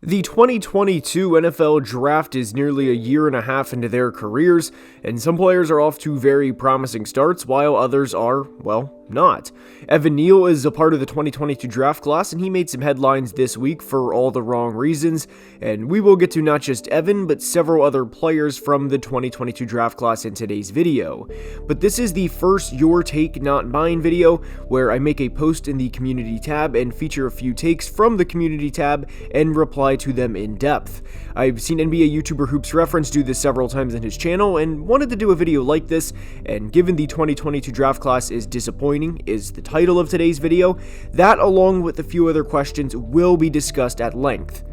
The 2022 NFL Draft is nearly a year and a half into their careers, and some players are off to very promising starts, while others are, well, not. Evan Neal is a part of the 2022 draft class, and he made some headlines this week for all the wrong reasons, and we will get to not just Evan, but several other players from the 2022 draft class in today's video. But this is the first Your Take Not Mine video, where I make a post in the community tab and feature a few takes from the community tab and reply to them in depth. I've seen NBA YouTuber Hoops Reference do this several times in his channel and wanted to do a video like this, and given the 2022 draft class is disappointing is the title of today's video, that along with a few other questions will be discussed at length.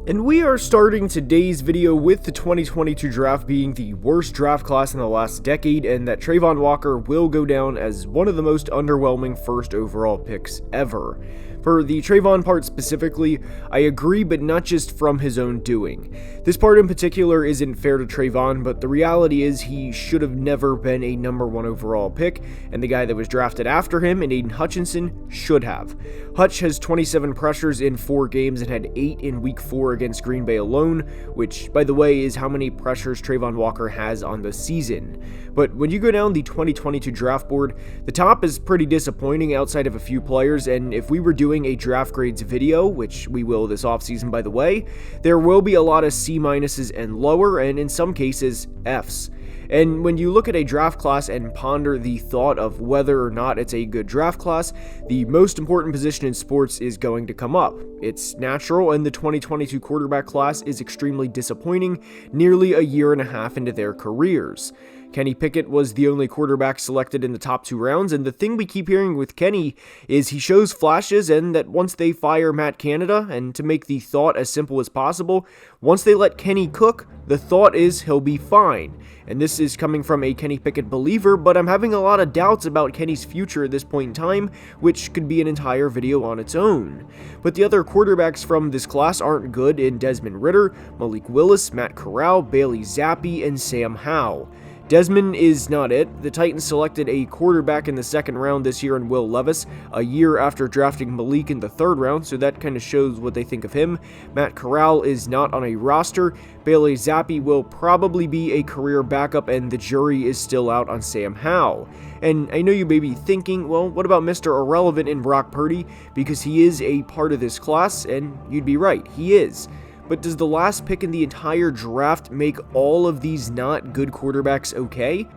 And we are starting today's video with the 2022 draft being the worst draft class in the last decade, and that Travon Walker will go down as one of the most underwhelming first overall picks ever. For the Travon part specifically, I agree, but not just from his own doing. This part in particular isn't fair to Travon, but the reality is he should have never been a number 1 overall pick, and the guy that was drafted after him, and Aiden Hutchinson, should have. Hutch has 27 pressures in 4 games and had 8 in week 4 against Green Bay alone, which, by the way, is how many pressures Travon Walker has on the season. But when you go down the 2022 draft board, the top is pretty disappointing outside of a few players, and if we were doing a draft grades video, which we will this offseason by the way, there will be a lot of C- and lower, and in some cases, Fs. And when you look at a draft class and ponder the thought of whether or not it's a good draft class, the most important position in sports is going to come up. It's natural, and the 2022 quarterback class is extremely disappointing nearly a year and a half into their careers. Kenny Pickett was the only quarterback selected in the top 2 rounds, and the thing we keep hearing with Kenny is he shows flashes, and that once they fire Matt Canada, and to make the thought as simple as possible, once they let Kenny cook, the thought is he'll be fine. And this is coming from a Kenny Pickett believer, but I'm having a lot of doubts about Kenny's future at this point in time, which could be an entire video on its own. But the other quarterbacks from this class aren't good in Desmond Ridder, Malik Willis, Matt Corral, Bailey Zappi, and Sam Howell. Desmond is not it. The Titans selected a quarterback in the 2nd round this year in Will Levis, a year after drafting Malik in the 3rd round, so that kind of shows what they think of him. Matt Corral is not on a roster. Bailey Zappi will probably be a career backup, and the jury is still out on Sam Howell. And I know you may be thinking, well, what about Mr. Irrelevant in Brock Purdy? Because he is a part of this class, and you'd be right, he is. But does the last pick in the entire draft make all of these not good quarterbacks okay?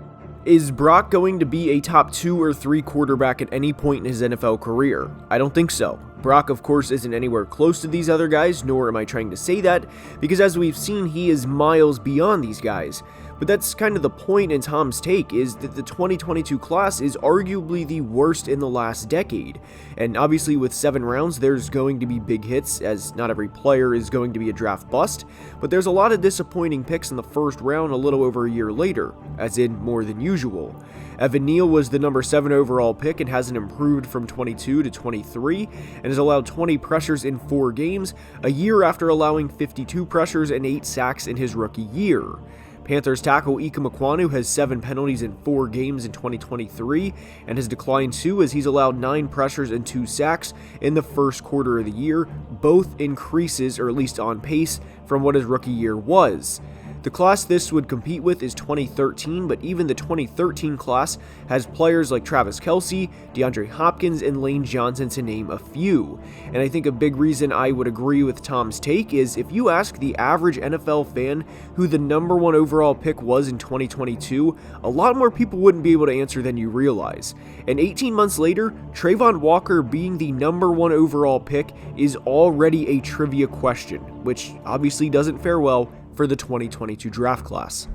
Is Brock going to be a top 2 or 3 quarterback at any point in his NFL career? I don't think so. Brock, of course, isn't anywhere close to these other guys, nor am I trying to say that, because as we've seen, he is miles beyond these guys. But that's kind of the point in Tom's take, is that the 2022 class is arguably the worst in the last decade. And obviously with 7 rounds, there's going to be big hits, as not every player is going to be a draft bust, but there's a lot of disappointing picks in the 1st round a little over a year later, as in more than usual. Evan Neal was the number 7 overall pick and hasn't improved from 22 to 23, and has allowed 20 pressures in 4 games, a year after allowing 52 pressures and 8 sacks in his rookie year. Panthers tackle Ike Mekwonu has 7 penalties in 4 games in 2023 and has declined 2 as he's allowed 9 pressures and 2 sacks in the 1st quarter of the year, both increases, or at least on pace, from what his rookie year was. The class this would compete with is 2013, but even the 2013 class has players like Travis Kelce, DeAndre Hopkins, and Lane Johnson, to name a few. And I think a big reason I would agree with Tom's take is if you ask the average NFL fan who the number 1 overall pick was in 2022, a lot more people wouldn't be able to answer than you realize. And 18 months later, Travon Walker being the number 1 overall pick is already a trivia question, which obviously doesn't fare well for the 2022 draft class.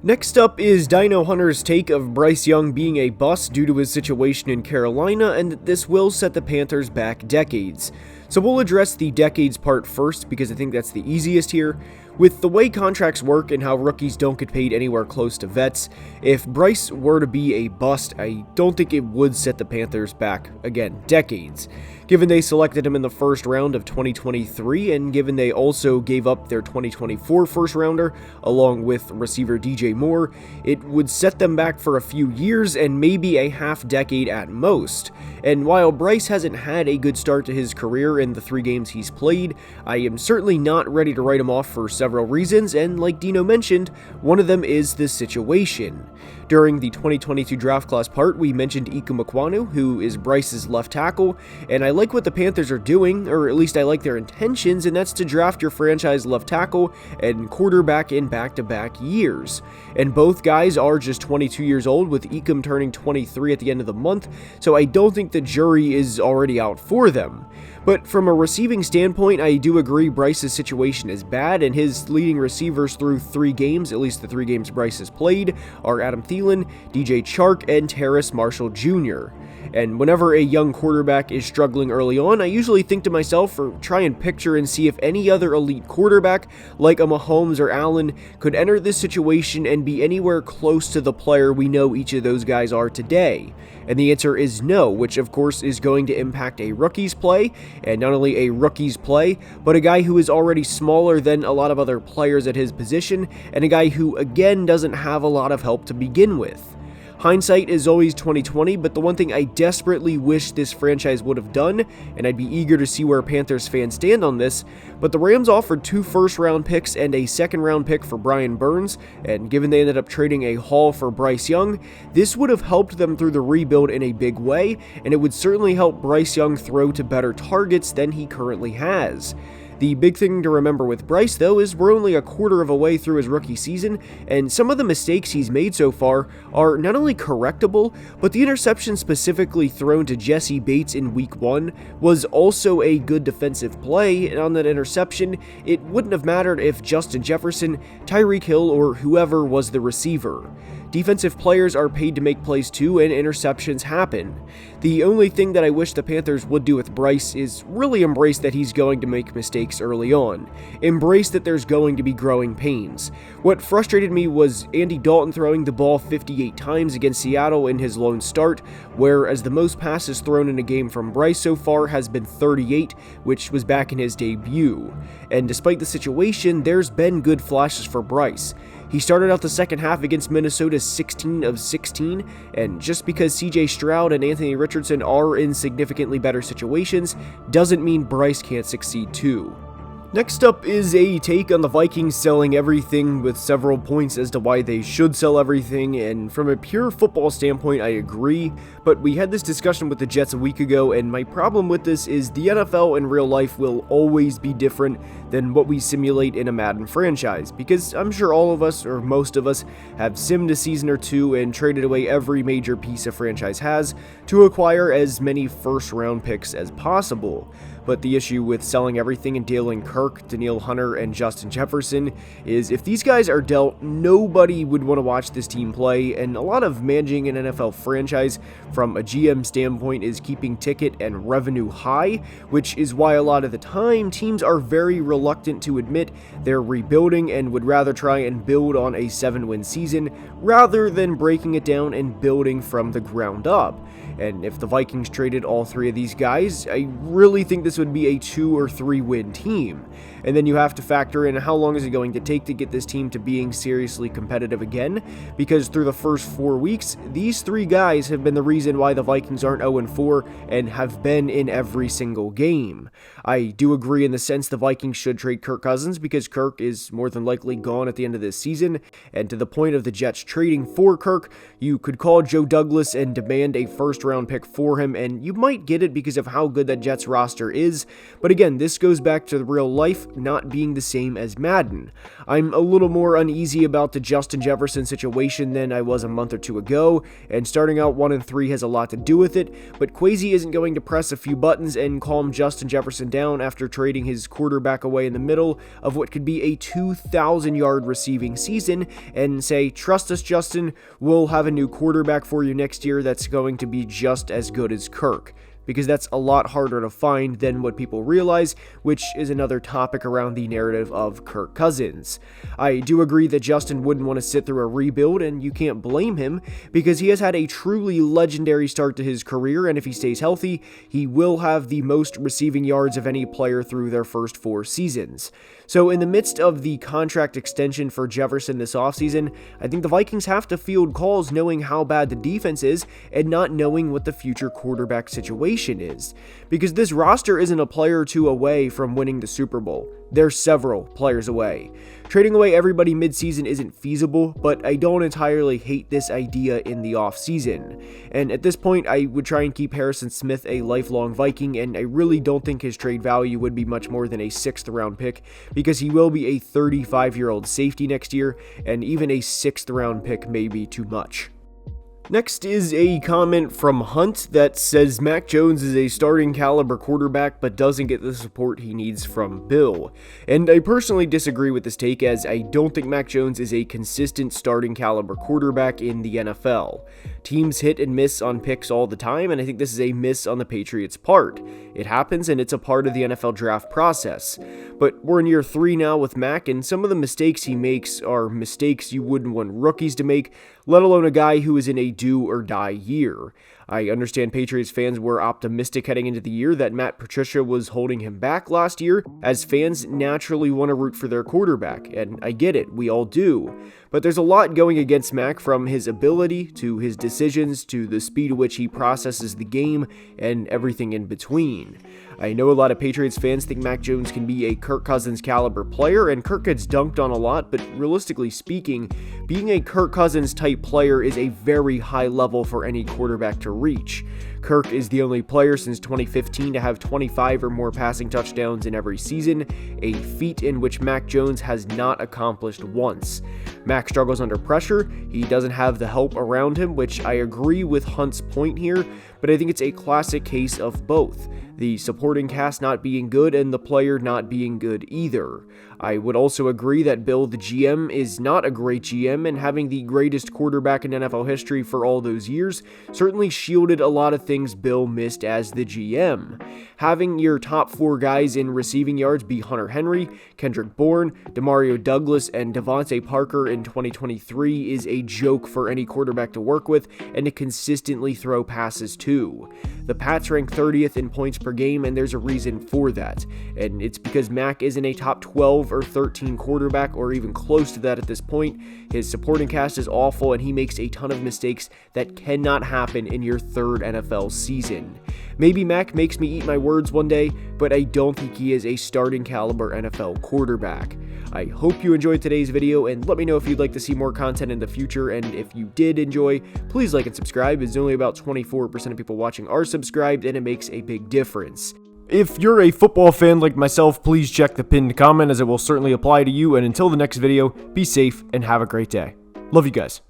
Next up is Dino Hunter's take of Bryce Young being a bust due to his situation in Carolina, and that this will set the Panthers back decades. So we'll address the decades part first because I think that's the easiest here. With the way contracts work and how rookies don't get paid anywhere close to vets, if Bryce were to be a bust, I don't think it would set the Panthers back, again, decades. Given they selected him in the 1st round of 2023, and given they also gave up their 2024 first rounder, along with receiver DJ Moore, it would set them back for a few years and maybe a half decade at most. And while Bryce hasn't had a good start to his career, far in the 3 games he's played. I am certainly not ready to write him off for several reasons, and like Dino mentioned, one of them is this situation. During the 2022 draft class part, we mentioned Ikem Ekwonu, who is Bryce's left tackle, and I like what the Panthers are doing, or at least I like their intentions, and that's to draft your franchise left tackle and quarterback in back-to-back years. And both guys are just 22 years old, with Ikem turning 23 at the end of the month, so I don't think the jury is already out for them. But from a receiving standpoint, I do agree Bryce's situation is bad, and his leading receivers through 3 games, at least the 3 games Bryce has played, are Adam Thielen, DJ Chark, and Terrace Marshall Jr. And whenever a young quarterback is struggling early on, I usually think to myself or try and picture and see if any other elite quarterback, like a Mahomes or Allen, could enter this situation and be anywhere close to the player we know each of those guys are today. And the answer is no, which of course is going to impact a rookie's play, and not only a rookie's play, but a guy who is already smaller than a lot of other players at his position, and a guy who again doesn't have a lot of help to begin with. Hindsight is always 20/20, but the one thing I desperately wish this franchise would have done, and I'd be eager to see where Panthers fans stand on this, but the Rams offered 2 first-round picks and a second-round pick for Brian Burns, and given they ended up trading a haul for Bryce Young, this would have helped them through the rebuild in a big way, and it would certainly help Bryce Young throw to better targets than he currently has. The big thing to remember with Bryce, though, is we're only a quarter of a way through his rookie season, and some of the mistakes he's made so far are not only correctable, but the interception specifically thrown to Jesse Bates in Week 1 was also a good defensive play, and on that interception, it wouldn't have mattered if Justin Jefferson, Tyreek Hill, or whoever was the receiver. Defensive players are paid to make plays too, and interceptions happen. The only thing that I wish the Panthers would do with Bryce is really embrace that he's going to make mistakes early on. Embrace that there's going to be growing pains. What frustrated me was Andy Dalton throwing the ball 58 times against Seattle in his lone start, whereas the most passes thrown in a game from Bryce so far has been 38, which was back in his debut. And despite the situation, there's been good flashes for Bryce. He started out the second half against Minnesota 16 of 16, and just because CJ Stroud and Anthony Richardson are in significantly better situations doesn't mean Bryce can't succeed too. Next up is a take on the Vikings selling everything, with several points as to why they should sell everything, and from a pure football standpoint I agree, but we had this discussion with the Jets a week ago, and my problem with this is the NFL in real life will always be different than what we simulate in a Madden franchise, because I'm sure all of us, or most of us, have simmed a season or two and traded away every major piece a franchise has to acquire as many first-round picks as possible. But the issue with selling everything and Dalen Kirk, Danielle Hunter, and Justin Jefferson is if these guys are dealt, nobody would want to watch this team play, and a lot of managing an NFL franchise from a GM standpoint is keeping ticket and revenue high, which is why a lot of the time teams are very reluctant to admit they're rebuilding and would rather try and build on a 7-win season rather than breaking it down and building from the ground up. And if the Vikings traded all 3 of these guys, I really think this would be a 2 or 3 win team. And then you have to factor in how long is it going to take to get this team to being seriously competitive again, because through the first 4 weeks, these 3 guys have been the reason why the Vikings aren't 0-4 and have been in every single game. I do agree in the sense the Vikings should trade Kirk Cousins because Kirk is more than likely gone at the end of this season, and to the point of the Jets trading for Kirk, you could call Joe Douglas and demand a first-round pick for him, and you might get it because of how good that Jets roster is, but again, this goes back to the real life not being the same as Madden. I'm a little more uneasy about the Justin Jefferson situation than I was a month or 2 ago, and starting out 1-3 has a lot to do with it, but Kwesi isn't going to press a few buttons and calm Justin Jefferson down after trading his quarterback away in the middle of what could be a 2,000-yard receiving season and say, trust us, Justin, we'll have a new quarterback for you next year that's going to be just as good as Kirk. Because that's a lot harder to find than what people realize, which is another topic around the narrative of Kirk Cousins. I do agree that Justin wouldn't want to sit through a rebuild, and you can't blame him, because he has had a truly legendary start to his career, and if he stays healthy, he will have the most receiving yards of any player through their first 4 seasons. So in the midst of the contract extension for Jefferson this offseason, I think the Vikings have to field calls knowing how bad the defense is and not knowing what the future quarterback situation motivation is. Because this roster isn't a player or two away from winning the Super Bowl. They're several players away. Trading away everybody midseason isn't feasible, but I don't entirely hate this idea in the offseason. And at this point, I would try and keep Harrison Smith a lifelong Viking, and I really don't think his trade value would be much more than a 6th round pick, because he will be a 35-year-old safety next year, and even a 6th round pick may be too much. Next is a comment from Hunt that says Mac Jones is a starting caliber quarterback but doesn't get the support he needs from Bill. And I personally disagree with this take, as I don't think Mac Jones is a consistent starting caliber quarterback in the NFL. Teams hit and miss on picks all the time, and I think this is a miss on the Patriots' part. It happens, and it's a part of the NFL draft process. But we're in year 3 now with Mac, and some of the mistakes he makes are mistakes you wouldn't want rookies to make, let alone a guy who is in a do-or-die year. I understand Patriots fans were optimistic heading into the year that Matt Patricia was holding him back last year, as fans naturally want to root for their quarterback, and I get it, we all do. But there's a lot going against Mac, from his ability to his decisions to the speed at which he processes the game and everything in between. I know a lot of Patriots fans think Mac Jones can be a Kirk Cousins caliber player, and Kirk gets dunked on a lot, but realistically speaking, being a Kirk Cousins type player is a very high level for any quarterback to reach. Kirk is the only player since 2015 to have 25 or more passing touchdowns in every season, a feat in which Mac Jones has not accomplished once. Mac struggles under pressure, he doesn't have the help around him, which I agree with Hunt's point here, but I think it's a classic case of both. The supporting cast not being good and the player not being good either. I would also agree that Bill, the GM, is not a great GM, and having the greatest quarterback in NFL history for all those years certainly shielded a lot of things Bill missed as the GM. Having your top 4 guys in receiving yards be Hunter Henry, Kendrick Bourne, Demario Douglas, and Devontae Parker in 2023 is a joke for any quarterback to work with and to consistently throw passes to. The Pats rank 30th in points per game, and there's a reason for that, and it's because Mac isn't a top 12 or 13 quarterback or even close to that at this point. His supporting cast is awful, and he makes a ton of mistakes that cannot happen in your 3rd NFL season. Maybe Mac makes me eat my words one day, but I don't think he is a starting caliber NFL quarterback. I hope you enjoyed today's video, and let me know if you'd like to see more content in the future, and if you did enjoy, please like and subscribe, as only about 24% of people watching are subscribed, and it makes a big difference. If you're a football fan like myself, please check the pinned comment, as it will certainly apply to you, and until the next video, be safe and have a great day. Love you guys.